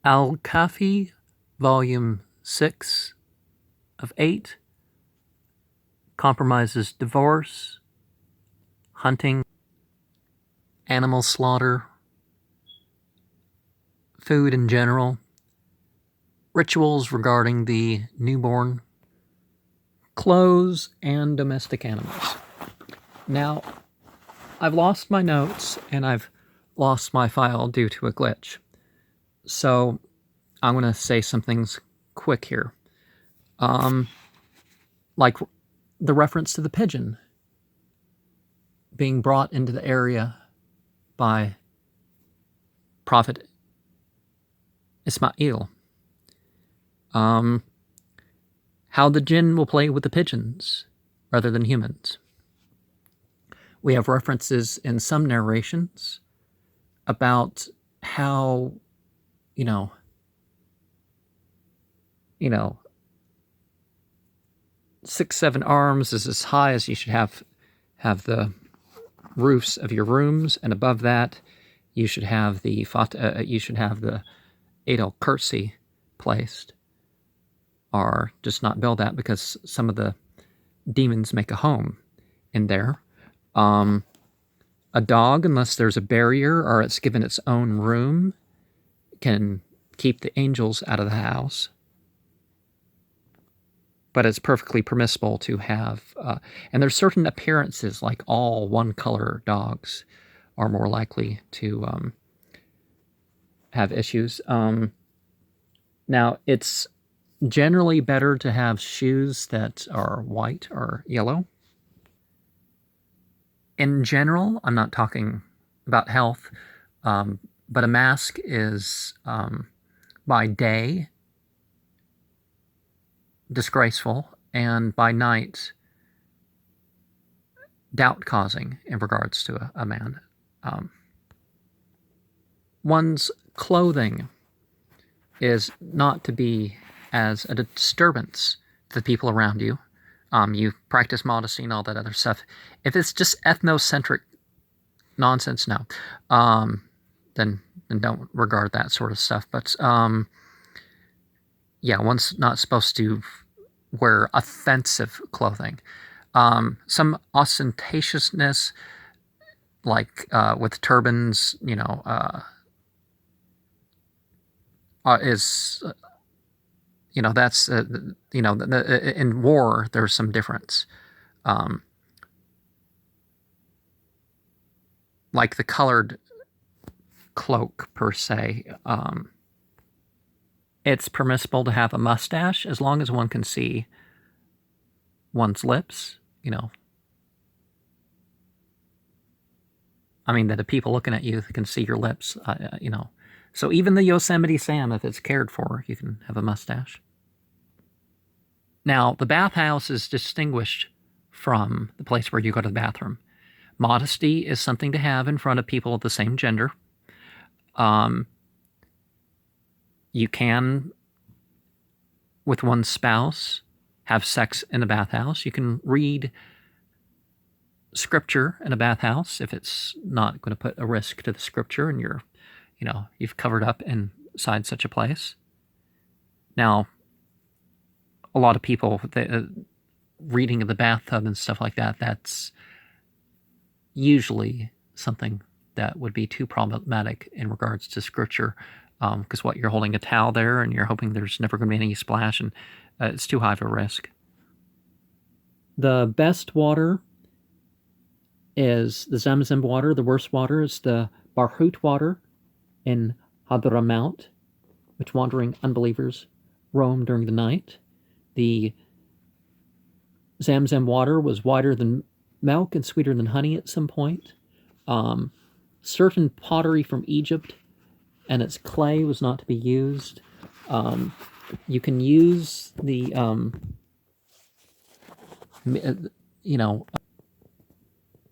Al-Kafi, Volume 6 of 8, compromises divorce, hunting, animal slaughter, food in general, rituals regarding the newborn, clothes, and domestic animals. Now, I've lost my notes and I've lost my file due to a glitch. So I'm going to say some things quick here. Like the reference to the pigeon being brought into the area by Prophet Ismail. How the jinn will play with the pigeons rather than humans. We have references in some narrations about how, you know, 6-7 arms is as high as you should have the roofs of your rooms, and above that you should have the Eid al-Kursi placed, or just not build that because some of the demons make a home in there. A dog, unless there's a barrier or it's given its own room, can keep the angels out of the house. But it's perfectly permissible to have, and there's certain appearances, like all one-color dogs are more likely to have issues. Now, it's generally better to have shoes that are white or yellow. In general, I'm not talking about health, but a mask is, by day, disgraceful, and by night, doubt-causing in regards to a man. One's clothing is not to be as a disturbance to the people around you. You practice modesty and all that other stuff. If it's just ethnocentric nonsense, no. Then don't regard that sort of stuff. But yeah, one's not supposed to wear offensive clothing. Some ostentatiousness, like with turbans, is, that's, in war, there's some difference. Like the colored cloak, per se. It's permissible to have a mustache as long as one can see one's lips, I mean, that the people looking at you can see your lips, So even the Yosemite Sam, if it's cared for, you can have a mustache. Now, the bathhouse is distinguished from the place where you go to the bathroom. Modesty is something to have in front of people of the same gender. You can, with one's spouse, have sex in the bathhouse. You can read scripture in a bathhouse if it's not going to put a risk to the scripture and you've covered up inside such a place. Now, a lot of people, reading in the bathtub and stuff like that, that's usually something that would be too problematic in regards to scripture, because you're holding a towel there and you're hoping there's never going to be any splash, and it's too high of a risk. The best water is the Zamzam water. The worst water is the Barhut water in Hadramaut, which wandering unbelievers roam during the night. The Zamzam water was whiter than milk and sweeter than honey at some point. Certain pottery from Egypt and its clay was not to be used. You can use the,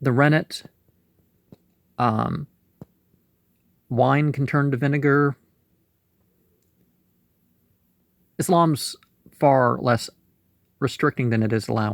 the rennet. Wine can turn to vinegar. Islam's far less restricting than it is allowing.